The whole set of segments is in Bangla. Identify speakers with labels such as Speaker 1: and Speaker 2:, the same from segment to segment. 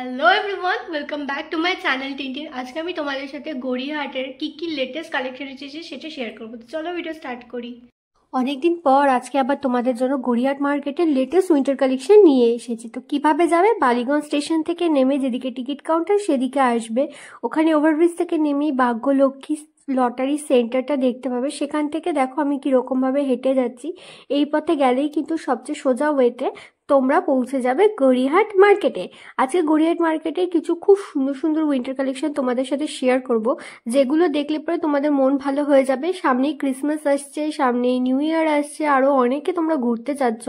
Speaker 1: Hello everyone, welcome back to my channel Tintin. আজকে আমি তোমাদের সাথে গড়িয়াহাটের কি লেটেস্ট কালেকশন এসেছে সেটা শেয়ার করবো। তো চলো ভিডিও স্টার্ট করি। অনেকদিন পর আজকে আবার তোমাদের জন্য গড়িয়াহাট মার্কেটের লেটেস্ট উইন্টার কালেকশন নিয়ে এসেছি। তো কিভাবে যাবে, বালিগঞ্জ স্টেশন থেকে নেমে যেদিকে টিকিট কাউন্টার সেদিকে আসবে, ওখানে ওভারব্রিজ থেকে নেমেই ভাগ্যলক্ষ্মী লটারি সেন্টারটা দেখতে পাবে। সেখান থেকে দেখো আমি কীরকমভাবে হেঁটে যাচ্ছি, এই পথে গেলেই কিন্তু সবচেয়ে সোজা ওয়েতে তোমরা পৌঁছে যাবে গড়িয়াহাট মার্কেটে। আজকে গড়িয়াহাট মার্কেটে কিছু খুব সুন্দর সুন্দর উইন্টার কালেকশন তোমাদের সাথে শেয়ার করব, যেগুলো দেখলে পরে তোমাদের মন ভালো হয়ে যাবে। সামনেই ক্রিসমাস আসছে, সামনেই নিউ ইয়ার আসছে, আরও অনেকে তোমরা ঘুরতে চাচ্ছ,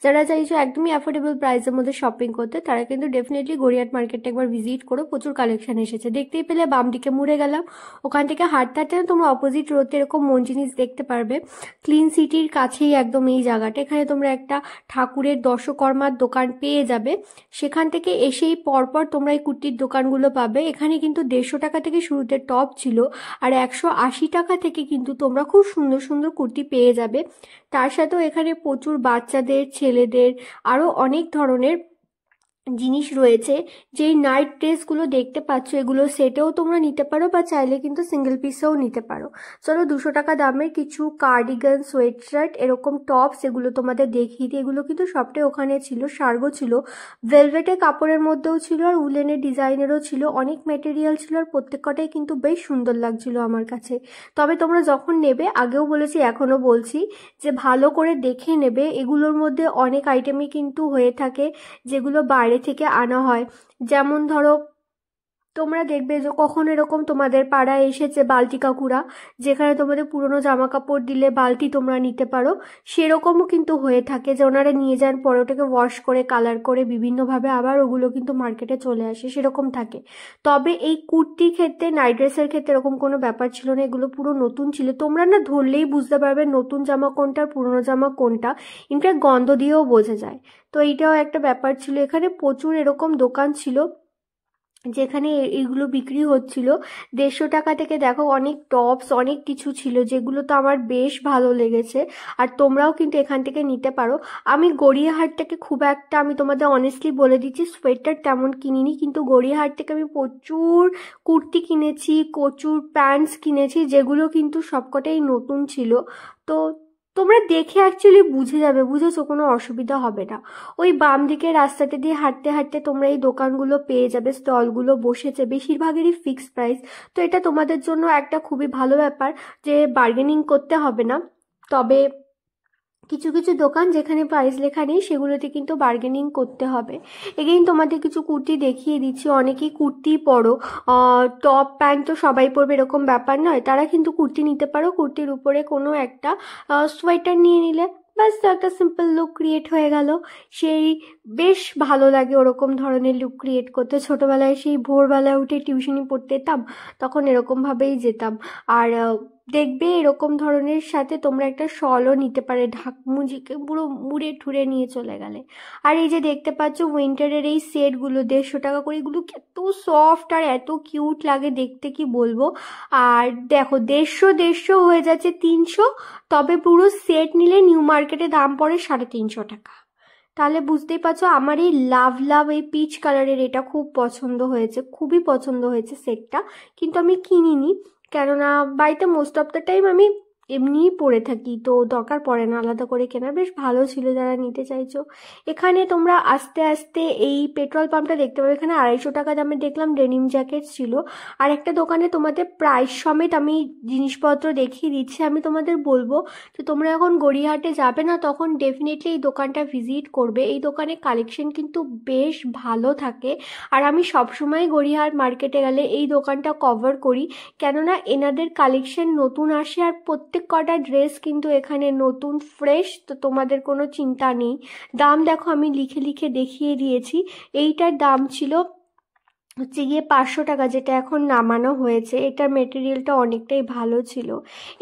Speaker 1: যারা চাইছো একদমই অ্যাফোর্ডেবল প্রাইসের মধ্যে শপিং করতে, তারা কিন্তু ডেফিনেটলি গড়িয়াহাট মার্কেটটা একবার ভিজিট করো। প্রচুর কালেকশন এসেছে, দেখতেই পেলে বাম দিকে মুড়ে গেলাম। ওখান থেকে হাঁটতে হাঁটতে তোমরা অপোজিট রোডে এরকম মন জিনিস দেখতে পারবে। ক্লিন সিটির কাছেই একদম এই জায়গাটা, এখানে তোমরা একটা ঠাকুরের দশকর্মার দোকান পেয়ে যাবে। সেখান থেকে এসেই পরপর তোমরা এই কুর্তির দোকানগুলো পাবে। এখানে কিন্তু 150 টাকা থেকে শুরুতে টপ ছিল, আর 180 টাকা থেকে কিন্তু তোমরা খুব সুন্দর সুন্দর কুর্তি পেয়ে যাবে। তার সাথেও এখানে প্রচুর বাচ্চাদের, ছেলেদের আরও অনেক ধরনের জিনিস রয়েছে। যেই নাইট ড্রেসগুলো দেখতে পাচ্ছ, এগুলো সেটেও তোমরা নিতে পারো, বা চাইলে কিন্তু সিঙ্গেল পিসেও নিতে পারো। চলো 200 টাকা দামের কিছু কার্ডিগান, সোয়েট শার্ট, এরকম টপস, এগুলো তোমাদের দেখিয়ে দিই। এগুলো কিন্তু সবটাই ওখানে ছিল, সার্গো ছিল, ভেলভেটের কাপড়ের মধ্যেও ছিল, আর উলেনের ডিজাইনেরও ছিল, অনেক মেটেরিয়াল ছিল, আর প্রত্যেকটাই কিন্তু বেশ সুন্দর লাগছিল আমার কাছে। তবে তোমরা যখন নেবে, আগেও বলেছি এখনও বলছি, যে ভালো করে দেখে নেবে। এগুলোর মধ্যে অনেক আইটেমই কিন্তু হয়ে থাকে যেগুলো বাইরে থেকে আনা হয়। যেমন ধরো, তোমরা দেখবে যে কখন এরকম তোমাদের পাড়ায় এসেছে বালতি কাকুরা, যেখানে তোমাদের পুরনো জামা কাপড় দিলে বালতি তোমরা নিতে পারো, সেরকমও কিন্তু হয়ে থাকে, যে ওনারা নিয়ে যান, পরে ওটাকে ওয়াশ করে কালার করে বিভিন্নভাবে আবার ওগুলো কিন্তু মার্কেটে চলে আসে, সেরকম থাকে। তবে এই কুর্তির ক্ষেত্রে, নাইট ড্রেসের ক্ষেত্রে এরকম কোনো ব্যাপার ছিল না, এগুলো পুরো নতুন ছিল। তোমরা না ধরলেই বুঝতে পারবে নতুন জামা কোনটা আর পুরনো জামা কোনটা, ইনফ্যাক্ট গন্ধ দিয়েও বোঝা যায়। তো এইটাও একটা ব্যাপার ছিল। এখানে প্রচুর এরকম দোকান ছিল যেখানে এইগুলো বিক্রি হচ্ছিল। 150 টাকা থেকে দেখো অনেক টপস, অনেক কিছু ছিল, যেগুলো তো আমার বেশ ভালো লেগেছে, আর তোমরাও কিন্তু এখান থেকে নিতে পারো। আমি গড়িয়াহাট থেকে খুব একটা, আমি তোমাদের অনেস্টলি বলে দিচ্ছি, সোয়েটার তেমন কিনিনি, কিন্তু গড়িয়াহাট থেকে আমি প্রচুর কুর্তি কিনেছি, প্রচুর প্যান্টস কিনেছি, যেগুলো কিন্তু সবকটাই নতুন ছিল। তো তোমরা দেখে অ্যাকচুয়ালি বুঝে যাবে, বুঝেছো, কোনো অসুবিধা হবে না। ওই বাম দিকের রাস্তাটা দিয়ে হাঁটতে হাঁটতে তোমরা এই দোকানগুলো পেয়ে যাবে, স্টলগুলো বসেছে, বেশিরভাগেরই ফিক্সড প্রাইস। তো এটা তোমাদের জন্য একটা খুবই ভালো ব্যাপার, যে বার্গেনিং করতে হবে না। তবে কিছু কিছু দোকান যেখানে প্রাইস লেখা নেই, সেগুলোতে কিন্তু বার্গেনিং করতে হবে। এগেইন তোমাদের কিছু কুর্তি দেখিয়ে দিচ্ছি। অনেকেই কুর্তি পরো, টপ প্যান্ট তো সবাই পরবে এরকম ব্যাপার নয়, তারা কিন্তু কুর্তি নিতে পারো। কুর্তির উপরে কোনো একটা সোয়েটার নিয়ে নিলে ব্যাস একটা সিম্পল লুক ক্রিয়েট হয়ে গেল। সেই বেশ ভালো লাগে ওরকম ধরনের লুক ক্রিয়েট করতে। ছোটোবেলায় সেই ভোরবেলায় উঠে টিউশনি পড়তে যেতাম, তখন এরকমভাবেই যেতাম। আর দেখবে এরকম ধরনের সাথে তোমরা একটা শলও নিতে পারে, ঢাকমুজিকে পুরো মুড়ে ঠুড়ে নিয়ে চলে গেলে। আর এই যে দেখতে পাচ্ছ উইন্টারের এই সেটগুলো 150 টাকা করে, এগুলো এত সফট আর এত কিউট লাগে দেখতে, কি বলবো। আর দেখো 150 হয়ে যাচ্ছে 300, তবে পুরো সেট নিলে নিউ মার্কেটে দাম পড়ে 350 টাকা। তাহলে বুঝতেই পারছো আমার এই লাভ লাভ এই পিচ কালারের এটা খুব পছন্দ হয়েছে, খুবই পছন্দ হয়েছে সেটটা। কিন্তু আমি কিনিনি, কেননা বাড়িতে মোস্ট অফ দ্য টাইম আমি এমনিই পরে থাকি, তো দরকার পড়ে না আলাদা করে কেনার। বেশ ভালো ছিল যারা নিতে চাইছো। এখানে তোমরা আস্তে আস্তে এই পেট্রোল পাম্পটা দেখতে পাবে, এখানে 250 টাকা দামে দেখলাম ডেনিম জ্যাকেট ছিল। আর একটা দোকানে তোমাদের প্রাইস সমেত আমি জিনিসপত্র দেখিয়ে দিচ্ছি। আমি তোমাদের বলবো যে তোমরা যখন গড়িয়াহাটে যাবে না, তখন ডেফিনেটলি এই দোকানটা ভিজিট করবে। এই দোকানে কালেকশন কিন্তু বেশ ভালো থাকে, আর আমি সবসময় গড়িয়াহাট মার্কেটে গেলে এই দোকানটা কভার করি, কেননা এনাদের কালেকশন নতুন আসে, আর প্রত্যেক কটা ড্রেস কিন্তু এখানে নতুন ফ্রেশ। তো তোমাদের কোনো চিন্তা নেই। দাম দেখো আমি লিখে লিখে দেখিয়ে দিয়েছি। এইটার দাম ছিল হচ্ছে গিয়ে 500 টাকা, যেটা এখন নামানো হয়েছে। এটার মেটেরিয়ালটা অনেকটাই ভালো ছিল।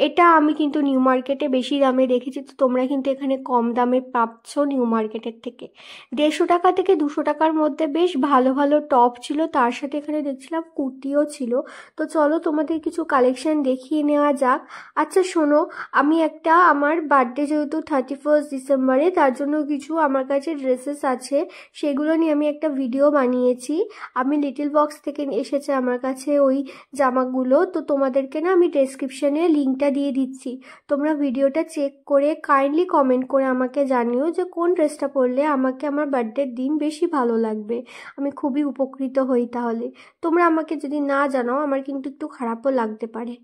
Speaker 1: এটা আমি কিন্তু নিউ মার্কেটে বেশি দামে দেখেছি, তো তোমরা কিন্তু এখানে কম দামে পাচ্ছ নিউ মার্কেটের থেকে। 150 টাকা থেকে 200 টাকার মধ্যে বেশ ভালো ভালো টপ ছিল, তার সাথে এখানে দেখছিলাম কুর্তিও ছিল। তো চলো তোমাদের কিছু কালেকশন দেখিয়ে নেওয়া যাক। আচ্ছা শোনো, আমি একটা, আমার বার্থডে যেহেতু 31 ডিসেম্বরে, তার জন্য কিছু আমার কাছে ড্রেসেস আছে, সেগুলো নিয়ে আমি একটা ভিডিও বানিয়েছি। আমি লিটল বক্স থেকে এসেছে আমার কাছে ওই জামাগুলো, তো তোমাদেরকে না আমি ডেসক্রিপশনে লিঙ্কটা দিয়ে দিচ্ছি। তোমরা ভিডিওটা চেক করে কাইন্ডলি কমেন্ট করে আমাকে জানিও যে কোন ড্রেসটা পরলে আমাকে আমার বার্থডের দিন বেশি ভালো লাগবে। আমি খুবই উপকৃত হই তাহলে। তোমরা আমাকে যদি না জানাও আমার কিন্তু একটু খারাপও লাগতে পারে।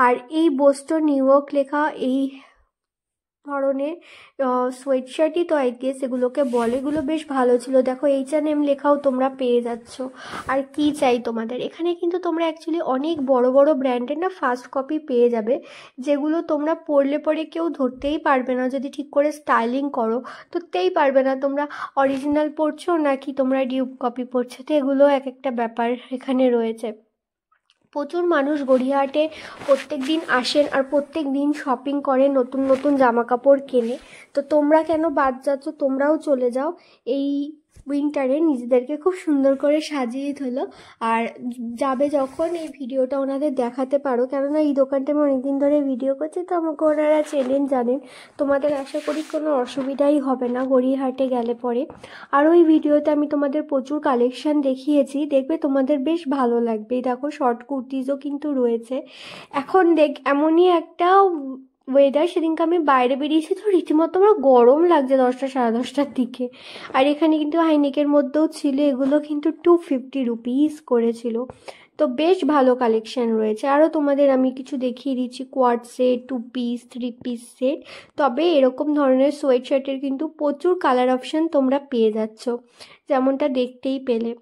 Speaker 1: আর এই বোস্টন নিউ ইয়র্ক লেখা এই ধরনের সোয়েটশার্টই তো আই গেস এগুলোকে বলে, এগুলো বেশ ভালো ছিল। দেখো H&M লেখাও তোমরা পেয়ে যাচ্ছ। আর কি চাই তোমাদের, এখানে কিন্তু তোমরা অ্যাকচুয়ালি অনেক বড় বড় ব্র্যান্ডের না ফার্স্ট কপি পেয়ে যাবে, যেগুলো তোমরা পরলে পরে কেউ ধরতেই পারবে না। যদি ঠিক করে স্টাইলিং করো ধরতেই পারবে না তোমরা অরিজিনাল পরছো নাকি তোমরা ডিউপ কপি পরছো। তো এগুলো এক একটা ব্যাপার এখানে রয়েছে। প্রচুর মানুষ গড়িয়াহাটে প্রত্যেক দিন আসেন আর প্রত্যেক দিন শপিং করে, নতুন নতুন জামা কাপড় কেনে। তো তোমরা কেন বাদ যাচ্ছ, তোমরাও চলে যাও এই উইন্টারে, নিজেদেরকে খুব সুন্দর করে সাজিয়ে তোলো। আর যাবে যখন এই ভিডিওটা ওনাদের দেখাতে পারো, কেননা এই দোকানটা আমি অনেকদিন ধরে ভিডিও করছি, তো আমাকে ওনারা চেনেন জানেন। তোমাদের আশা করি কোনো অসুবিধাই হবে না গড়িয়াহাটে গেলে পরে। আর ওই ভিডিওতে আমি তোমাদের প্রচুর কালেকশন দেখিয়েছি, দেখবে তোমাদের বেশ ভালো লাগবে। দেখো শর্ট কুর্তিজও কিন্তু রয়েছে। এখন দেখ এমনই একটা ওয়েদার, সেদিনকে আমি বাইরে বেরিয়েছি তো রীতিমতো আমার গরম লাগছে 10টা সাড়ে 10টার দিকে। আর এখানে কিন্তু হাইনেকের মধ্যেও ছিল, এগুলো কিন্তু 250 রুপিস করেছিল। তো বেশ ভালো কালেকশন রয়েছে। আরও তোমাদের আমি কিছু দেখিয়ে দিচ্ছি, quad set, 2 piece, 3 piece set. তবে এরকম ধরনের সোয়েট শার্টের কিন্তু প্রচুর কালার অপশান তোমরা পেয়ে যাচ্ছ, যেমনটা দেখতেই পেলে।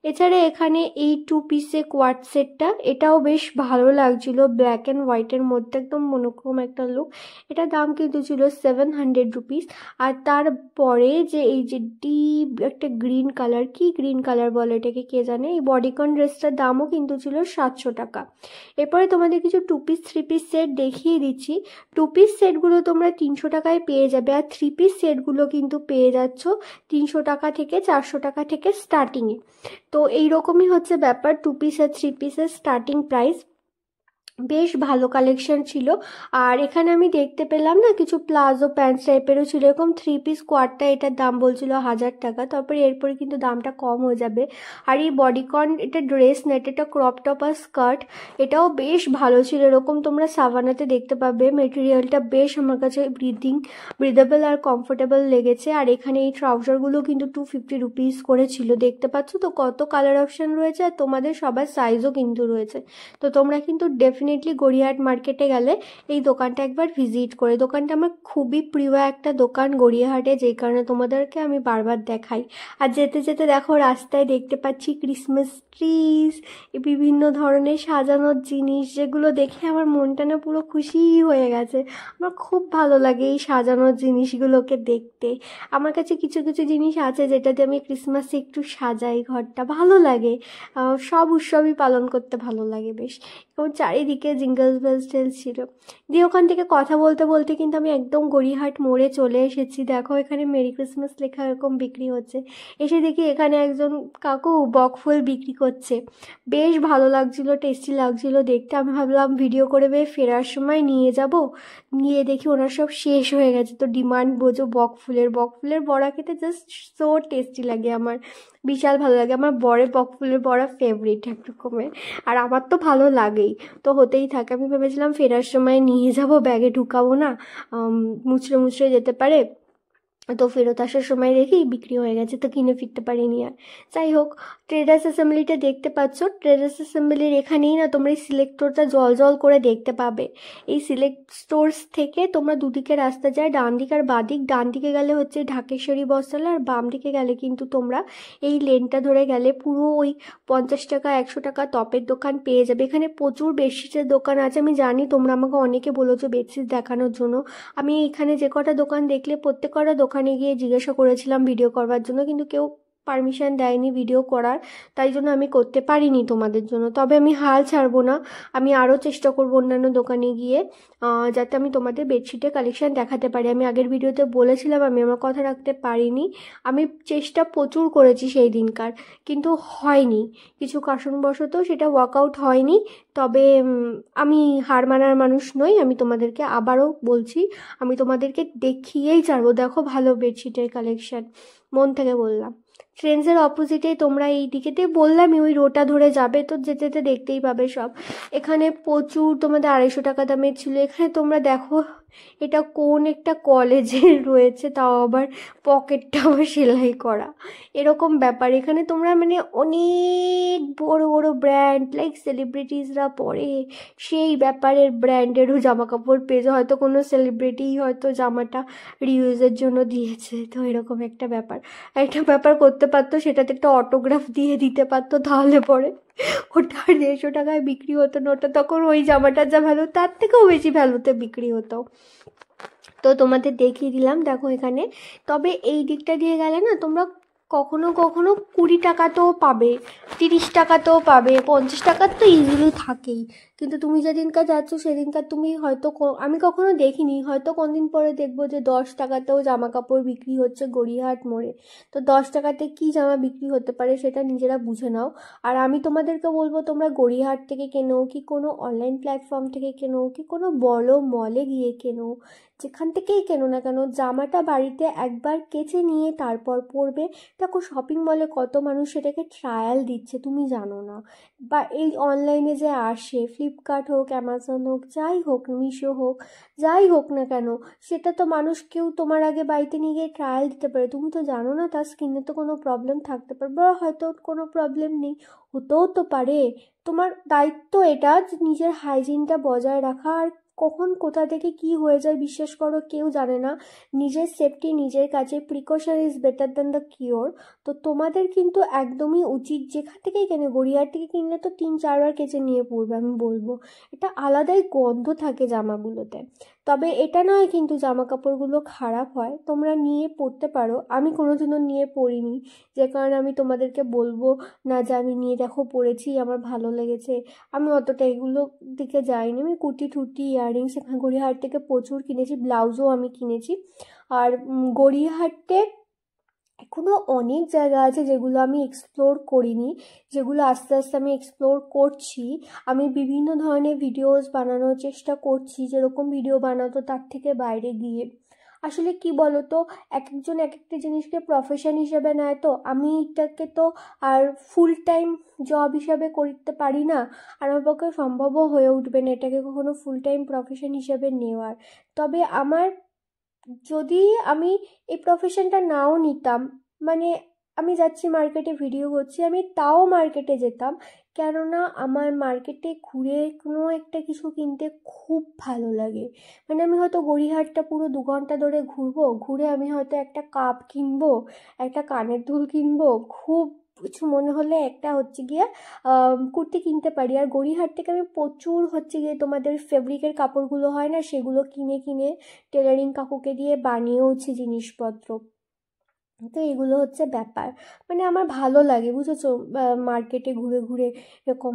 Speaker 1: এছাড়া এখানে এই 2 পিসে কোয়াড সেটটা, এটাও বেশ ভালো লাগছিল, ব্ল্যাক অ্যান্ড হোয়াইটের মধ্যে একদম মনোক্রোম একটা লুক। এটার দাম কিন্তু ছিল 700 রুপিস। আর তারপরে যে এই যে ডিপ একটা গ্রিন কালার, কি গ্রিন কালার বলে এটাকে কে জানে, এই বডিকন ড্রেসটার দামও কিন্তু ছিল 700 টাকা। এরপরে তোমাদের কিছু 2 পিস 3 পিস সেট দেখিয়ে দিচ্ছি। 2 পিস সেটগুলো তোমরা 300 টাকায় পেয়ে যাবে, আর 3 পিস সেটগুলো কিন্তু পেয়ে যাচ্ছ 300 টাকা থেকে 400 টাকা থেকে স্টার্টিংয়ে। তো এইরকমই হচ্ছে ব্যাপার, 2 পিস আর 3 পিসের স্টার্টিং প্রাইস। বেশ ভালো কালেকশন ছিল। আর এখানে আমি দেখতে পেলাম না কিছু প্লাজো প্যান্টস টাইপেরও ছিল, এরকম 3 পিস কোয়ারটা, এটার দাম বলছিল 1000 টাকা। তারপরে এরপরে কিন্তু দামটা কম হয়ে যাবে। আর এই বডিকন এটা ড্রেস না, এটা ক্রপ টপ আর স্কার্ট, এটাও বেশ ভালো ছিল। এরকম তোমরা সাভানাতে দেখতে পাবে, মেটেরিয়ালটা বেশ আমার কাছে ব্রিদেবল আর কমফোর্টেবল লেগেছে। আর এখানে এই ট্রাউজারগুলো কিন্তু 250 রুপিস করে ছিল। দেখতে পাচ্ছ তো কত কালার অপশান রয়েছে, আর তোমাদের সবার সাইজও কিন্তু রয়েছে। তো তোমরা কিন্তু ডেফিনেটলি গড়িয়াহাট মার্কেটে গেলে এই দোকানটা একবার ভিজিট করে। দোকানটা আমার খুবই প্রিয় একটা দোকান গড়িয়াহাটে, যেই কারণে তোমাদেরকে আমি বারবার দেখাই। আর যেতে যেতে দেখো রাস্তায় দেখতে পাচ্ছি ক্রিসমাস ট্রিজ, বিভিন্ন ধরনের সাজানোর জিনিস, যেগুলো দেখে আমার মনটা না পুরো খুশি হয়ে গেছে। আমার খুব ভালো লাগে এই সাজানোর জিনিসগুলোকে দেখতে। আমার কাছে কিছু কিছু জিনিস আছে যেটাতে আমি ক্রিসমাসে একটু সাজাই ঘরটা, ভালো লাগে। সব উৎসবই পালন করতে ভালো লাগে বেশ। এবং চারিদিকে জিঙ্গল বেলস টেলস ছিল। দিয়ে ওখান থেকে কথা বলতে বলতে কিন্তু আমি একদম গড়িয়াহাট মোড়ে চলে এসেছি। দেখো এখানে মেরি ক্রিসমাস লেখা এরকম বিক্রি হচ্ছে। এসে দেখি এখানে একজন কাকু বকফুল বিক্রি করছে। বেশ ভালো লাগছিল, টেস্টি লাগছিল দেখতে। আমি ভাবলাম ভিডিও করে ফেরার সময় নিয়ে যাব। নিয়ে দেখি ওনার সব শেষ হয়ে গেছে। তো ডিমান্ড বোঝো, বকফুলের বড়া খেতে জাস্ট সো টেস্টি লাগে আমার, বিশাল ভালো লাগে। আমার বরের বকফুলের বড়া ফেভারিট এক রকমের, আর আমার তো ভালো লাগেই, তো হতেই থাকে। আমি ভেবেছিলাম ফেরার সময় নিয়ে যাব, ব্যাগে ঢুকাবো না, মুচড়ে মুচড়ে যেতে পারে। তো ফেরত আসার সময় দেখি বিক্রি হয়ে গেছে, তো কিনে ফিরতে পারিনি আর। যাই হোক, ট্রেডার্স অ্যাসেম্বলিটা দেখতে পাচ্ছ, ট্রেডার্স অ্যাসেম্বলির এখানেই না তোমরা এই সিলেক্টরটা জল জল করে দেখতে পাবে। এই সিলেক্ট স্টোর্স থেকে তোমরা দুদিকে রাস্তা যায়, ডান দিক আর বাঁ দিক। ডান দিকে গেলে হচ্ছে ঢাকেশ্বরী বস্ত্রালয়, আর বাম দিকে গেলে কিন্তু তোমরা এই লেনটা ধরে গেলে পুরো ওই 50 টাকা 100 টাকা টপের দোকান পেয়ে যাবে। এখানে প্রচুর বেডশিটের দোকান আছে। আমি জানি তোমরা আমাকে অনেকে বলেছো বেডশিট দেখানোর জন্য। আমি এখানে যে কটা দোকান দেখলে প্রত্যেক কটা দোকানে গিয়ে জিজ্ঞাসা করেছিলাম ভিডিও করবার জন্য, কিন্তু কেউ পারমিশন দেয়নি ভিডিও করার, তাই জন্য আমি করতে পারিনি তোমাদের জন্য। তবে আমি হাল ছাড়বো না, আমি আরও চেষ্টা করবো অন্যান্য দোকানে গিয়ে যাতে আমি তোমাদের বেডশিটের কালেকশান দেখাতে পারি। আমি আগের ভিডিওতে বলেছিলাম আমি আমার কথা রাখতে পারিনি, আমি চেষ্টা প্রচুর করেছি সেই দিনকার, কিন্তু হয়নি, কিছু কারণবশত সেটা ওয়ার্কআউট হয়নি। তবে আমি হার মানার মানুষ নই, আমি তোমাদেরকে আবারও বলছি, আমি তোমাদেরকে দেখিয়েই ছাড়বো। দেখো ভালো বেডশিটের কালেকশান, মন থেকে বললাম। ট্রেন্ডসের অপোজিটে তোমরা এই দিকেতে বললামই, ওই রোটা ধরে যাবে তো যেতে যেতে দেখতেই পাবে সব। এখানে প্রচুর তোমাদের 250 টাকা দামের ছিল। এখানে তোমরা দেখো এটা কোন একটা কলেজে রয়েছে, তাও আবার পকেটটা আবার সেলাই করা, এরকম ব্যাপার। এখানে তোমরা মানে অনেক বড় বড় ব্র্যান্ড লাইক সেলিব্রিটিসরা পরে সেই ব্যাপারের ব্র্যান্ডেরও জামা কাপড় পেয়েছে, হয়তো কোনো সেলিব্রিটি হয়তো জামাটা রিউজের জন্য দিয়েছে, তো এরকম একটা ব্যাপার। একটা ব্যাপার করতে পারতো, সেটাতে একটা অটোগ্রাফ দিয়ে দিতে পারতো, তাহলে পরে ওটা 150 টাকায় বিক্রি হতো না, ওটা তখন ওই জামাটার যা ভ্যালু তার থেকেও বেশি ভ্যালুতে বিক্রি হতো। তো তোমাদের দেখিয়ে দিলাম, দেখো এখানে। তবে এই দিকটা দিয়ে গেলে না তোমরা কখনো কখনো 20 টাকাতেও পাবে, 30 টাকাতেও পাবে, 50 টাকার তো ইজিলি থাকেই। কিন্তু তুমি যেদিনকার যাচ্ছ সেদিনকার তুমি হয়তো, আমি কখনো দেখিনি, হয়তো কোনদিন পরে দেখবো যে 10 টাকাতেও জামা কাপড় বিক্রি হচ্ছে গড়িয়াহাট মোড়ে। তো 10 টাকাতে কি জামা বিক্রি হতে পারে সেটা নিজেরা বুঝে নাও। আর আমি তোমাদেরকে বলবো তোমরা গড়িয়াহাট থেকে কেনো, কি কোনো অনলাইন প্ল্যাটফর্ম থেকে কেনো, কি কোনো বড় মলে গিয়ে কেনো, যেখান থেকেই কেনো না কেন, জামাটা বাড়িতে একবার কেচে নিয়ে তারপর পরবে। দেখো শপিং মলে কত মানুষ সেটাকে ট্রায়াল দিচ্ছে তুমি জানো না, বা এই অনলাইনে যে আসে ফ্লিপকার্ট হোক, অ্যামাজন হোক, যাই হোক, মিশো হোক, যাই হোক না কেন, সেটা তো মানুষ কেউ তোমার আগে বাড়িতে নিয়ে গিয়ে ট্রায়াল দিতে পারে, তুমি তো জানো না তার স্কিনে তো কোনো প্রবলেম থাকতে পারে, বা হয়তো কোনো প্রবলেম নেই, হতেও তো পারে। তোমার দায়িত্ব এটা যে নিজের হাইজিনটা বজায় রাখা, আর কখন কোথা থেকে কি হয়ে যায় বিশ্বাস করো কেউ জানে না। নিজের সেফটি নিজের কাছে, precaution is better than the cure. তো তোমাদের কিন্তু একদমই উচিত, যেখান থেকেই কেনে, গড়িয়ার থেকে কিনলে তো 3-4 বার কেচে নিয়ে পড়বে, আমি বলবো এটা আলাদাই গন্ধ থাকে জামাগুলোতে। তবে এটা নয় কিন্তু জামা কাপড়গুলো খারাপ হয়, তোমরা নিয়ে পড়তে পারো, আমি কোনোদিনও নিয়ে পড়িনি, যে কারণে আমি তোমাদেরকে বলবো না যে আমি নিয়ে দেখো পড়েছি আমার ভালো লেগেছে। আমি অতটা এগুলো দিকে যাইনি, আমি কুর্তি টুর্তি ইয়াররিংস এখানে গড়িয়াহাট থেকে প্রচুর কিনেছি, ব্লাউজও আমি কিনেছি। আর গড়িয়াহাটে এখনও অনেক জায়গা আছে যেগুলো আমি এক্সপ্লোর করিনি, যেগুলো আস্তে আস্তে আমি এক্সপ্লোর করছি। আমি বিভিন্ন ধরনের ভিডিওস বানানোর চেষ্টা করছি, যেরকম ভিডিও বানাতো তার থেকে বাইরে গিয়ে। আসলে কি বলতো, এক একজন এক একটা জিনিসকে প্রফেশন হিসেবে নেয়, তো আমি এটাকে তো আর ফুল টাইম জব হিসাবে করতে পারি না, আর আমার পক্ষে সম্ভবও হয়ে উঠবে না এটাকে কখনো ফুল টাইম প্রফেশন হিসেবে নেওয়ার। তবে আমার, যদি আমি এই প্রফেশনটা নাও নিতাম, মানে আমি যাচ্ছি মার্কেটে ভিডিও করছি, আমি তাও মার্কেটে যেতাম, কেননা আমার মার্কেটে ঘুরে কোনো একটা কিছু কিনতে খুব ভালো লাগে। মানে আমি হয়তো গড়িয়াহাটটা পুরো 2 ঘন্টা ধরে ঘুরবো, ঘুরে আমি হয়তো একটা কাপ কিনবো, একটা কানের দুল কিনবো, খুব কিছু মনে হলে একটা হচ্ছে গিয়ে কুর্তি কিনতে পারি। আর গড়িয়াহাট থেকে আমি প্রচুর হচ্ছে গিয়ে তোমাদের ফেব্রিকের কাপড়গুলো হয় না, সেগুলো কিনে কিনে টেলারিং কাকুকে দিয়ে বানিয়েওছি জিনিসপত্র। তো এগুলো হচ্ছে ব্যাপার, মানে আমার ভালো লাগে বুঝেছো, মার্কেটে ঘুরে ঘুরে এরকম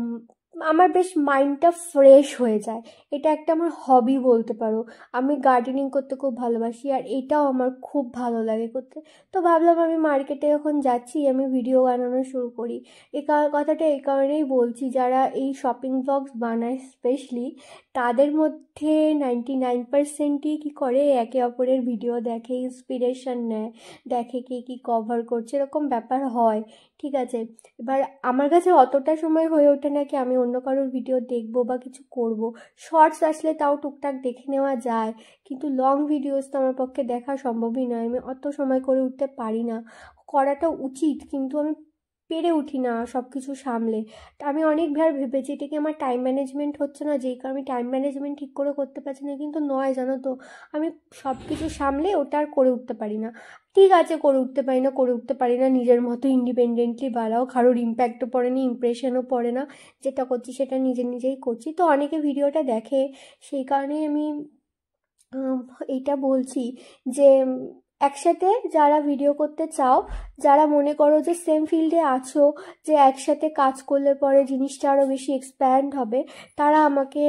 Speaker 1: আমার বেশ মাইন্ডটা ফ্রেশ হয়ে যায়। এটা একটা আমার হবি বলতে পারো। আমি গার্ডেনিং করতে খুব ভালোবাসি, আর এটাও আমার খুব ভালো লাগে করতে। তো ভাবলাম আমি মার্কেটে যখন যাচ্ছি আমি ভিডিও বানানো শুরু করি। কথাটা এই কারণেই বলছি, যারা এই শপিং ব্লগস বানায় স্পেশালি, তাদের মধ্যে 99%ই কী করে, একে অপরের ভিডিও দেখে, ইন্সপিরেশন নেয়, দেখে কে কী কভার করছে, এরকম ব্যাপার হয়। ঠিক আছে, এবার আমার কাছে অতটা সময় হয়ে ওঠে না কি আমি অন্য কারোর ভিডিও দেখবো বা কিছু করব। শর্টস আসলে তাও টুকটাক দেখে নেওয়া যায়, কিন্তু লং ভিডিওস তো আমার পক্ষে দেখা সম্ভবই নয়, আমি অত সময় করে উঠতে পারি না। করাটা উচিত কিন্তু আমি পেরে উঠি না সব কিছু সামলে। তা আমি অনেকবার ভেবেছি এটা কি আমার টাইম ম্যানেজমেন্ট হচ্ছে না, যেই কারণে আমি টাইম ম্যানেজমেন্ট ঠিক করে করতে পারছি না, কিন্তু নয় জানো তো, আমি সব কিছু সামলে ওটা আর করে উঠতে পারি না। ঠিক আছে, করে উঠতে পারি না, নিজের মতো ইন্ডিপেন্ডেন্টলি বাড়াও, কারোর ইম্প্যাক্টও পড়ে না, ইমপ্রেশনও পড়ে না, যেটা করছি সেটা নিজে নিজেই করছি। তো অনেকে ভিডিওটা দেখে, সেই কারণেই আমি এইটা বলছি যে একসাথে যারা ভিডিও করতে চাও, যারা মনে করো যে সেম ফিল্ডে আছো, যে একসাথে কাজ করলে পরে জিনিসটা আরও বেশি এক্সপ্যান্ড হবে, তারা আমাকে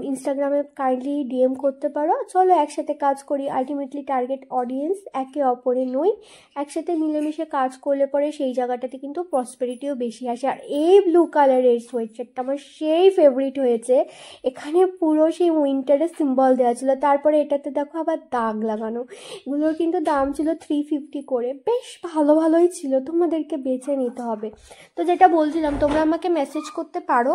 Speaker 1: ইনস্টাগ্রামে কাইন্ডলি ডিএম করতে পারো। চলো একসাথে কাজ করি। আলটিমেটলি টার্গেট অডিয়েন্স একে অপরে নই, একসাথে মিলেমিশে কাজ করলে পরে সেই জায়গাটাতে কিন্তু প্রসপেরিটিও বেশি আসে। আর এই ব্লু কালারের সোয়েটশার্টটা আমার সেই ফেভারিট হয়েছে। এখানে পুরো সেই উইন্টারের সিম্বল দেওয়া ছিল, তারপরে এটাতে দেখো আবার দাগ লাগানো। এগুলোর কিন্তু দাম ছিল 350 করে। বেশ ভালোই ছিল, তোমাদেরকে বেছে নিতে হবে। তো যেটা বলছিলাম, তোমরা আমাকে মেসেজ করতে পারো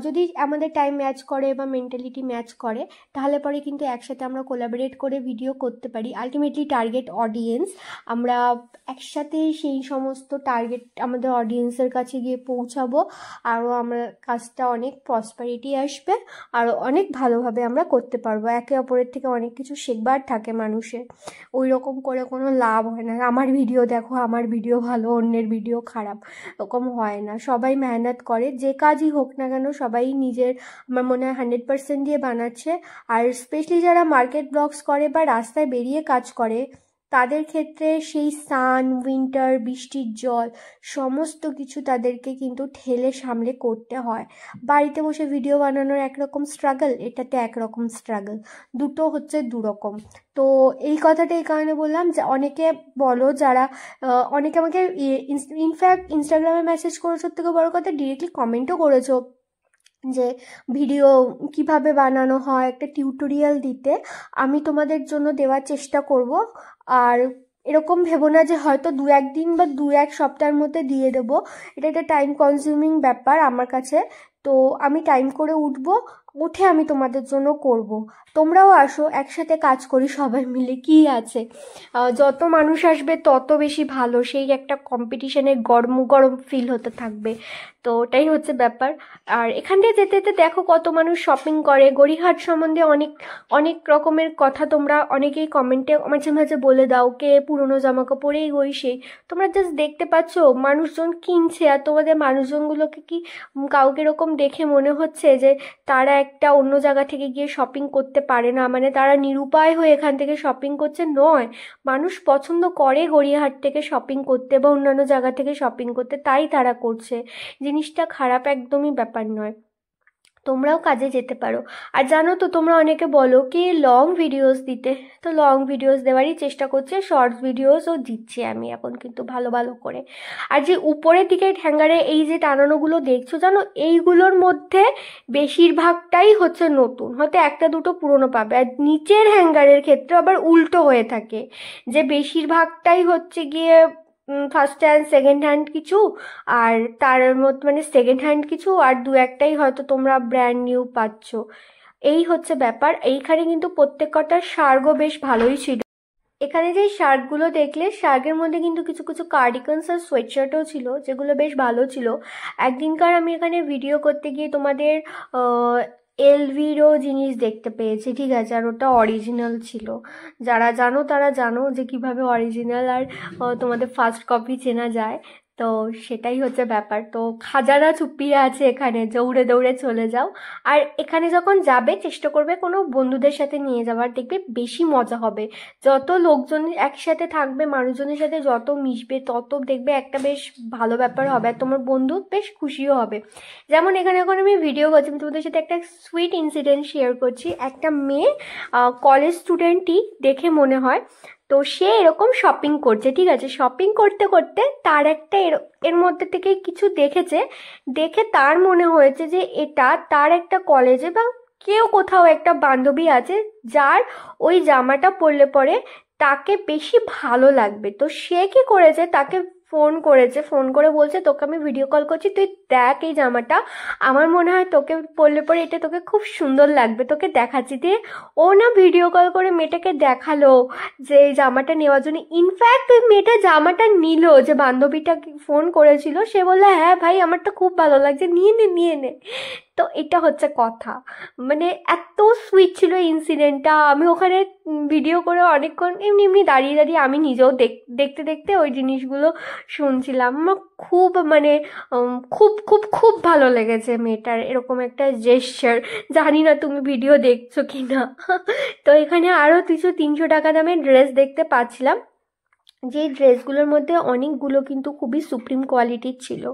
Speaker 1: যদি আমাদের টাইম ম্যাচ করে বা মেন্টালিটি ম্যাচ করে, তাহলে পরে কিন্তু একসাথে আমরা কোলাবোরেট করে ভিডিও করতে পারি। আলটিমেটলি টার্গেট অডিয়েন্স, আমরা একসাথে সেই সমস্ত টার্গেট আমাদের অডিয়েন্সের কাছে গিয়ে পৌঁছাবো। আরও আমরা কাজটা অনেক প্রসপারিটি আসবে, আরও অনেক ভালোভাবে আমরা করতে পারবো। একে অপরের থেকে অনেক কিছু শেখবার থাকে মানুষের, ওই রকম করে কোনো লাভ হয় না। আমার ভিডিও দেখো, আমার ভিডিও ভালো, অন্যের ভিডিও খারাপ, এরকম হয় না। সবাই মেহনত করে, যে কাজই হোক না কেন সবাই নিজের, আমার মনে হয় 100% দিয়ে বানাচ্ছে। আর স্পেশালি যারা মার্কেট ব্লগস করে বা রাস্তায় বেরিয়ে কাজ করে, তাদের ক্ষেত্রে সেই সান, উইন্টার, বৃষ্টির জল সমস্ত কিছু তাদেরকে কিন্তু ঠেলে সামলে করতে হয়। বাড়িতে বসে ভিডিও বানানোর একরকম স্ট্রাগল, এটাতে একরকম স্ট্রাগল, দুটো হচ্ছে দুরকম। তো এই কথাটা এই কারণে বললাম যে অনেকে বলো যারা, অনেকে আমাকে ইনফ্যাক্ট ইনস্টাগ্রামে মেসেজ করেছো, থেকে বড় কথা ডিরেক্টলি কমেন্টও করেছো যে ভিডিও কিভাবে বানানো হয় একটা টিউটোরিয়াল দিতে। আমি তোমাদের জন্য দেওয়ার চেষ্টা করব। আর এরকম ভেবো না যে হয়তো 2-1 দিন বা 2-1 সপ্তাহের মধ্যে দিয়ে দেবো। এটা একটা টাইম কনজিউমিং ব্যাপার আমার কাছে। তো আমি টাইম করে উঠে আমি তোমাদের জন্য করব। তোমরাও আসো, একসাথে কাজ করি সবাই মিলে, কি আছে। যত মানুষ আসবে তত বেশি ভালো, সেই একটা কম্পিটিশনের গরম গরম ফিল হতে থাকবে। তো ওটাই হচ্ছে ব্যাপার। আর এখান থেকে যেতে যেতে দেখো কত মানুষ শপিং করে। গড়িয়াহাট সম্বন্ধে অনেক অনেক রকমের কথা তোমরা অনেকেই কমেন্টে মাঝে মাঝে বলে দাও, কে পুরনো জামা কাপড় এই ওই সেই। তোমরা জাস্ট দেখতে পাচ্ছ মানুষজন কিনছে, আর তোমাদের মানুষজনগুলোকে কি কাউকে এরকম দেখে মনে হচ্ছে যে তারা একটা অন্য জায়গা থেকে গিয়ে শপিং করতে পারে না, মানে তারা নিরুপায় হয়ে এখান থেকে শপিং করছে? নয়, মানুষ পছন্দ করে গড়িয়াহাট থেকে শপিং করতে বা অন্যান্য জায়গা থেকে শপিং করতে, তাই তারা করছে। জিনিসটা খারাপ একদমই ব্যাপার নয়, তোমরাও কাজে যেতে পারো। আর জানো তো, তোমরা অনেকে বলো কি লং ভিডিওস দিতে, তো লং ভিডিওস দেওয়ারই চেষ্টা করছে, শর্টস ভিডিওসও দিচ্ছি আমি এখন কিন্তু ভালো ভালো করে। আর যে উপরের দিকে হ্যাঙ্গারে এই যে টানানোগুলো দেখছো, জানো এইগুলোর মধ্যে বেশিরভাগটাই হচ্ছে নতুন, হয়তো একটা দুটো পুরনো পাবে। আর নিচের হ্যাঙ্গারের ক্ষেত্রে আবার উল্টো হয়ে থাকে, যে বেশিরভাগটাই হচ্ছে গিয়ে ফার্স্ট হ্যান্ড সেকেন্ড হ্যান্ড কিছু, আর তার মধ্যে মানে সেকেন্ড হ্যান্ড কিছু, আর 2-1টাই হয়তো তোমরা ব্র্যান্ড নিউ পাচ্ছ। এই হচ্ছে ব্যাপার। এইখানে কিন্তু প্রত্যেক কটার শার্গও বেশ ভালোই ছিল। এখানে যে শার্টগুলো দেখলে, শার্টের মধ্যে কিন্তু কিছু কিছু কার্ডিগানস আর সোয়েটশার্টও ছিল, যেগুলো বেশ ভালো ছিল। একদিনকার আমি এখানে ভিডিও করতে গিয়ে তোমাদের এলভিরও জিনিস দেখতে পেয়েছি, ঠিক আছে, আর ওটা অরিজিনাল ছিল। যারা জানো তারা জানো যে কিভাবে অরিজিনাল আর তোমাদের ফার্স্ট কপি চেনা যায়। তো সেটাই হচ্ছে ব্যাপার। তো খাজারা চুপিয়ে আছে এখানে, দৌড়ে দৌড়ে চলে যাও। আর এখানে যখন যাবে চেষ্টা করবে কোনো বন্ধুদের সাথে নিয়ে যাওয়ার, দেখবে বেশি মজা হবে। যত লোকজন একসাথে থাকবে, মানুষজনের সাথে যত মিশবে, তত দেখবে একটা বেশ ভালো ব্যাপার হবে, আর তোমার বন্ধু বেশ খুশিও হবে। যেমন এখানে এখন আমি ভিডিও করছি, আমি তোমাদের সাথে একটা সুইট ইনসিডেন্ট শেয়ার করছি। একটা মেয়ে, কলেজ স্টুডেন্টই দেখে মনে হয়, তো সে এরকম শপিং করছে, ঠিক আছে, শপিং করতে করতে তার একটা এর মধ্যে থেকে কিছু দেখেছে, দেখে তার মনে হয়েছে যে এটা তার একটা কলেজে বা কেউ কোথাও একটা বান্ধবী আছে যার ওই জামাটা পরলে পরে তাকে বেশি ভালো লাগবে। তো সে কি করেছে, তাকে ফোন করেছে, ফোন করে বলছে তোকে আমি ভিডিও কল করছি, তুই দেখ এই জামাটা, আমার মনে হয় তোকে পরলে পরে এটা তোকে খুব সুন্দর লাগবে, তোকে দেখাচ্ছি। দিয়ে ও না ভিডিও কল করে মেয়েটাকে দেখালো যে এই জামাটা নেওয়ার জন্য। ইনফ্যাক্ট ওই মেয়েটা জামাটা নিল, যে বান্ধবীটা ফোন করেছিল সে বললো হ্যাঁ ভাই আমারটা খুব ভালো লাগছে, নিয়ে নে নিয়ে নে। তো এটা হচ্ছে কথা, মানে এত সুইট ছিল ইনসিডেন্টটা। আমি ওখানে ভিডিও করে অনেকক্ষণ এমনি এমনি দাঁড়িয়ে দাঁড়িয়ে আমি নিজেও দেখতে দেখতে ওই জিনিসগুলো শুনছিলাম। আমার খুব মানে খুব খুব খুব ভালো লেগেছে মেয়েটার এরকম একটা জেস্চার। জানি না তুমি ভিডিও দেখছো কি না। তো এখানে আরও কিছু 300 টাকা দামের ড্রেস দেখতে পাচ্ছিলাম, যে ড্রেসগুলোর মধ্যে অনেকগুলো কিন্তু খুবই সুপ্রিম কোয়ালিটির ছিল।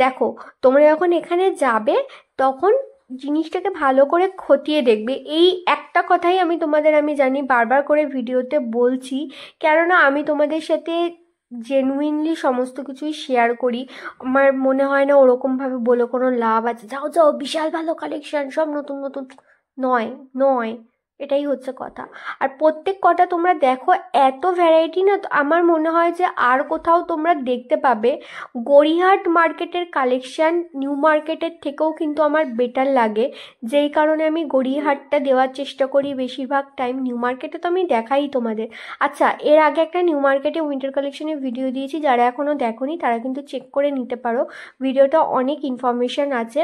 Speaker 1: দেখো, তোমরা যখন এখানে যাবে তখন জিনিসটাকে ভালো করে খতিয়ে দেখবে। এই একটা কথাই আমি জানি বারবার করে ভিডিওতে বলছি, কেননা আমি তোমাদের সাথে জেনুইনলি সমস্ত কিছুই শেয়ার করি। আমার মনে হয় না ওরকমভাবে বলে কোনো লাভ আছে, যাও যাও বিশাল ভালো কালেকশন সব নতুন নতুন। নয়, নয়, এটাই হচ্ছে কথা। আর প্রত্যেক কটা তোমরা দেখো, এত ভ্যারাইটি না, তো আমার মনে হয় যে আর কোথাও তোমরা দেখতে পাবে। গড়িয়াহাট মার্কেটের কালেকশন নিউ মার্কেটের থেকেও কিন্তু আমার বেটার লাগে, যেই কারণে আমি গড়িয়াহাটটা দেওয়ার চেষ্টা করি বেশিরভাগ টাইম। নিউ মার্কেটে তো আমি দেখাই তোমাদের। আচ্ছা, এর আগে একটা নিউ মার্কেটে উইন্টার কালেকশনের ভিডিও দিয়েছি, যারা এখনও দেখোনি তারা কিন্তু চেক করে নিতে পারো, ভিডিওটা অনেক ইনফরমেশন আছে।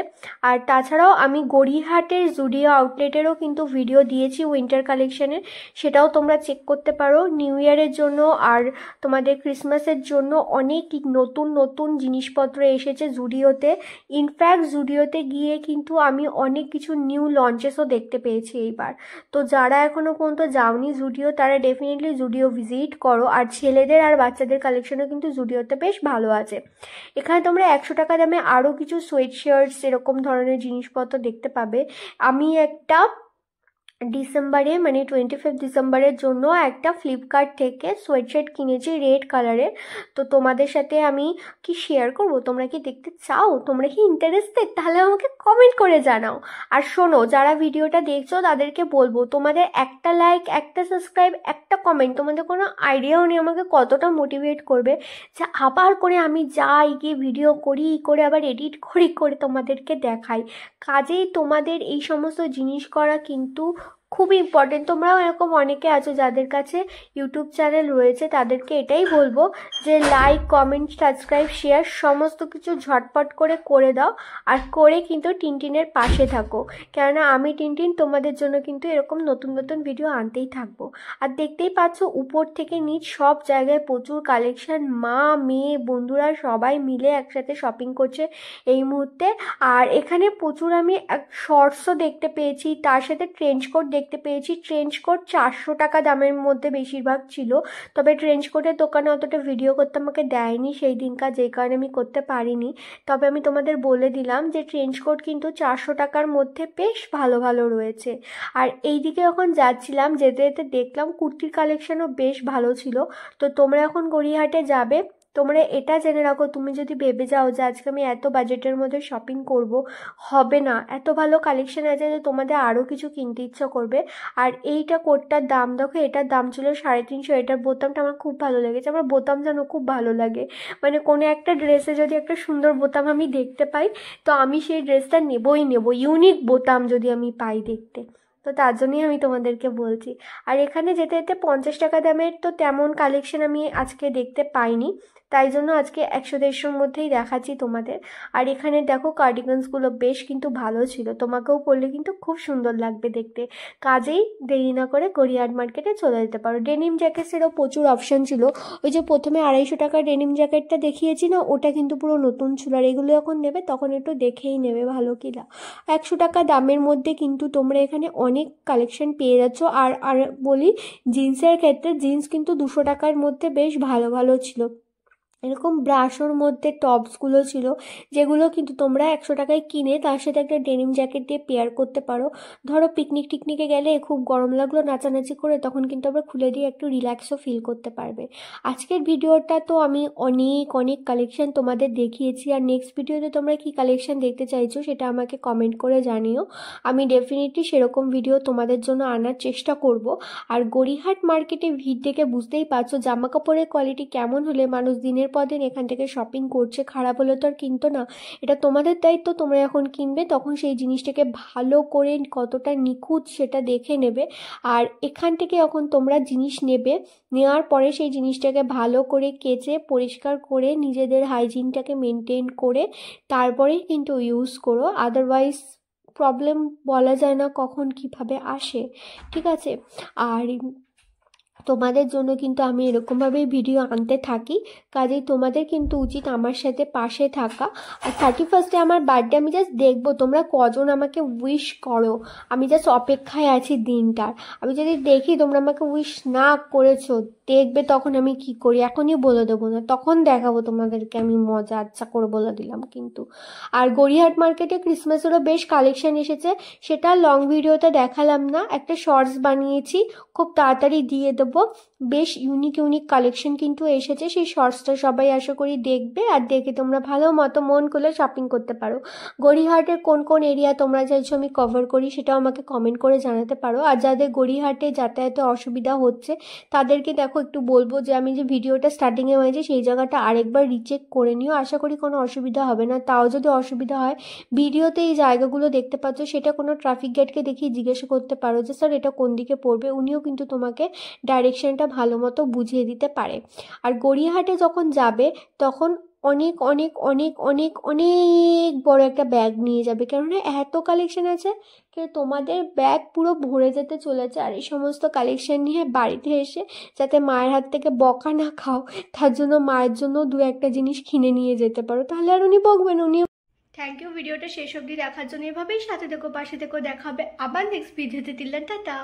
Speaker 1: আর তাছাড়াও আমি গড়িয়াহাটের জুডিও আউটলেটেরও কিন্তু ভিডিও দিয়েছি উইন্টার কালেকশনের, সেটাও তোমরা চেক করতে পারো। নিউ ইয়ারের জন্য আর তোমাদের ক্রিসমাসের জন্য অনেক নতুন নতুন জিনিসপত্র এসেছে জুডিওতে। ইনফ্যাক্ট জুডিওতে গিয়ে কিন্তু আমি অনেক কিছু নিউ লঞ্চেসও দেখতে পেয়েছি এইবার। তো যারা এখনও পর্যন্ত যাওনি জুডিও, তারা ডেফিনেটলি জুডিও ভিজিট করো। আর ছেলেদের আর বাচ্চাদের কালেকশনও কিন্তু জুডিওতে বেশ ভালো আছে। এখানে তোমরা 100 টাকা দামে আরও কিছু সোয়েট শার্টস এরকম ধরনের জিনিসপত্র দেখতে পাবে। আমি একটা ডিসেম্বরে, মানে 25 ডিসেম্বরের জন্য একটা ফ্লিপকার্ট থেকে সোয়েটশার্ট কিনেছি রেড কালারের। তো তোমাদের সাথে আমি কি শেয়ার করব, তোমরা কি দেখতে চাও, তোমরা কি ইন্টারেস্টেড, তাহলে আমাকে কমেন্ট করে জানাও। আর শোনো, যারা ভিডিওটা দেখছো তাদেরকে বলবো, তোমাদের একটা লাইক, একটা সাবস্ক্রাইব, একটা কমেন্ট, তোমাদের কোনো আইডিয়াও নেই আমাকে কতটা মোটিভেট করবে যে আবার করে আমি যাই গিয়ে ভিডিও করি, করে আবার এডিট করি, করে তোমাদেরকে দেখাই। কাজেই তোমাদের এই সমস্ত জিনিস করা কিন্তু খুবই ইম্পর্টেন্ট। তোমরাও এরকম অনেকে আছো যাদের কাছে ইউটিউব চ্যানেল রয়েছে, তাদেরকে এটাই বলবো যে লাইক, কমেন্ট, সাবস্ক্রাইব, শেয়ার সমস্ত কিছু ঝটপট করে করে দাও। আর করে কিন্তু টিনটিনের পাশে থাকো, কেননা আমি টিনটিন তোমাদের জন্য কিন্তু এরকম নতুন নতুন ভিডিও আনতেই থাকবো। আর দেখতেই পাচ্ছ উপর থেকে নিচ সব জায়গায় প্রচুর কালেকশন, মা মেয়ে বন্ধুরা সবাই মিলে একসাথে শপিং করছে এই মুহূর্তে। আর এখানে প্রচুর আমি শর্টসও দেখতে পেয়েছি, তার সাথে ট্রেঞ্চ কোট দেখতে পেয়েছি। ট্রেঞ্চ কোট 400 টাকা দামের মধ্যে বেশিরভাগ ছিল, তবে ট্রেঞ্চ কোটের দোকানে অতটা ভিডিও করতে আমাকে দেয়নি সেই দিনকার, যেই কারণে আমি করতে পারিনি। তবে আমি তোমাদের বলে দিলাম যে ট্রেঞ্চ কোট কিন্তু 400 টাকার মধ্যে বেশ ভালো ভালো রয়েছে। আর এই দিকে যখন যাচ্ছিলাম যেতে যেতে দেখলাম কুর্তির কালেকশনও বেশ ভালো ছিল। তো তোমরা এখন গড়িয়াহাটে যাবে, তোমরা এটা জেনে রাখো, তুমি যদি ভেবে যাও যে আজকে আমি এত বাজেটের মধ্যে শপিং করব, হবে না। এত ভালো কালেকশন আছে যে তোমাদের আরও কিছু কিনতে ইচ্ছা করবে। আর এইটা কোটটার দাম দেখো, এটার দাম ছিল 350। এটার বোতামটা আমার খুব ভালো লেগেছে, আমার বোতাম যেন খুব ভালো লাগে। মানে কোনো একটা ড্রেসে যদি একটা সুন্দর বোতাম আমি দেখতে পাই, তো আমি সেই ড্রেসটা নেবই নেব, ইউনিক বোতাম যদি আমি পাই দেখতে। তো তার জন্যই আমি তোমাদেরকে বলছি। আর এখানে যেতে যেতে 50 টাকা দামের তো তেমন কালেকশন আমি আজকে দেখতে পাইনি, তাই জন্য আজকে 100-150-র মধ্যেই দেখাচ্ছি তোমাদের। আর এখানে দেখো কার্ডিগানসগুলো বেশ কিন্তু ভালো ছিল, তোমাকেও পরলে কিন্তু খুব সুন্দর লাগবে দেখতে। কাজেই দেরি না করে গড়িয়াহাট মার্কেটে চলে যেতে পারো। ডেনিম জ্যাকেটসেরও প্রচুর অপশান ছিল। ওই যে প্রথমে 250 টাকার ডেনিম জ্যাকেটটা দেখিয়েছি না, ওটা কিন্তু পুরো নতুন ছিল। আর এগুলো যখন নেবে তখন একটু দেখেই নেবে ভালো কি না। 100 টাকা দামের মধ্যে কিন্তু তোমরা এখানে অনেক কালেকশন পেয়ে যাচ্ছ। আর আর বলি, জিন্সের ক্ষেত্রে জিন্স কিন্তু 200 টাকার মধ্যে বেশ ভালো ভালো ছিল। এরকম ব্রাশোর মধ্যে টপসগুলো ছিল, যেগুলো কিন্তু তোমরা 100 টাকায় কিনে তার সাথে একটা ডেনিম জ্যাকেট দিয়ে পেয়ার করতে পারো। ধরো পিকনিক টিকনিকে গেলে খুব গরম লাগলো নাচানাচি করে, তখন কিন্তু আবার খুলে দিয়ে একটু রিল্যাক্সও ফিল করতে পারবে। আজকের ভিডিওটা তো আমি অনেক অনেক কালেকশন তোমাদের দেখিয়েছি। আর নেক্সট ভিডিওতে তোমরা কি কালেকশন দেখতে চাইছো সেটা আমাকে কমেন্ট করে জানিও, আমি ডেফিনেটলি সেরকম ভিডিও তোমাদের জন্য আনার চেষ্টা করব। আর গড়িয়াহাট মার্কেটে ভিড় দেখে বুঝতেই পারছো জামা কাপড়ের কোয়ালিটি কেমন হলে মানুষ দিনের পর দিন এখান থেকে শপিং করছে, খারাপ হলে তো আর কিনতো না। এটা তোমাদের দায়িত্ব, তোমরা যখন কিনবে তখন সেই জিনিসটাকে ভালো করে কতটা নিখুঁত সেটা দেখে নেবে। আর এখান থেকে যখন তোমরা জিনিস নেবে, নেওয়ার পরে সেই জিনিসটাকে ভালো করে কেচে পরিষ্কার করে নিজেদের হাইজিনটাকে মেনটেন করে তারপরেই কিন্তু ইউজ করো, আদারওয়াইজ প্রবলেম বলা যায় না কখন কিভাবে আসে, ঠিক আছে। আর তোমাদের জন্য কিন্তু আমি এরকমভাবেই ভিডিও আনতে থাকি, কাজেই তোমাদের কিন্তু উচিত আমার সাথে পাশে থাকা। আর 31 আমার বার্থডে, আমি জাস্ট দেখবো তোমরা কজন আমাকে উইশ করো, আমি জাস্ট অপেক্ষায় আছি দিনটার। আমি যদি দেখি তোমরা আমাকে উইশ না করেছো, দেখবে তখন আমি কি করি, এখনই বলে দেবো না, তখন দেখাবো তোমাদেরকে আমি মজা, আচ্ছা করে বলে দিলাম কিন্তু। আর গড়িয়াহাট মার্কেটে ক্রিসমাসেরও বেশ কালেকশন এসেছে, সেটা লং ভিডিওতে দেখালাম না, একটা শর্টস বানিয়েছি, খুব তাড়াতাড়ি দিয়ে দেবো। বেশ ইউনিক ইউনিক কালেকশন কিন্তু এসেছে, সেই শর্টসটা সবাই আশা করি দেখবে, আর দেখে তোমরা ভালো মতো মন খুলে শপিং করতে পারো। গড়িয়াহাটের কোন কোন এরিয়া তোমরা চাইছো আমি কভার করি সেটাও আমাকে কমেন্ট করে জানাতে পারো। আর যাদের গড়িয়াহাটে যাতায়াতে অসুবিধা হচ্ছে তাদেরকে দেখো একটু বলবো যে আমি যে ভিডিওটা স্টার্টিংয়ে হয়েছে সেই জায়গাটা আরেকবার রিচেক করে নিও, আশা করি কোনো অসুবিধা হবে না। তাও যদি অসুবিধা হয়, ভিডিওতে এই জায়গাগুলো দেখতে পাচ্ছ সেটা কোনো ট্রাফিক গার্ডকে দেখিয়ে জিজ্ঞাসা করতে পারো যে স্যার এটা কোন দিকে পড়বে, উনিও কিন্তু তোমাকে ডাইরেকশনটা ভালো মতো বুঝিয়ে দিতে পারে। আর গড়িয়াহাটে যখন যাবে তখন অনেক অনেক অনেক অনেক অনেক বড় একটা ব্যাগ নিয়ে যাবে, কেননা এত কালেকশন আছে তোমাদের ব্যাগ পুরো ভরে যেতে চলেছে। আর এই সমস্ত কালেকশন নিয়ে বাড়িতে এসে যাতে মায়ের হাত থেকে বকা না খাও, তার জন্য মায়ের জন্য দু একটা জিনিস কিনে নিয়ে যেতে পারো, তাহলে আর উনি বকবেন। উনি থ্যাংক ইউ ভিডিওটা শেষ অবধি দেখার জন্য, এভাবেই সাথে থেকো, পাশে থেকো, দেখা হবে আবার নেক্সট ভিডিওতে। দিলেন টাটা।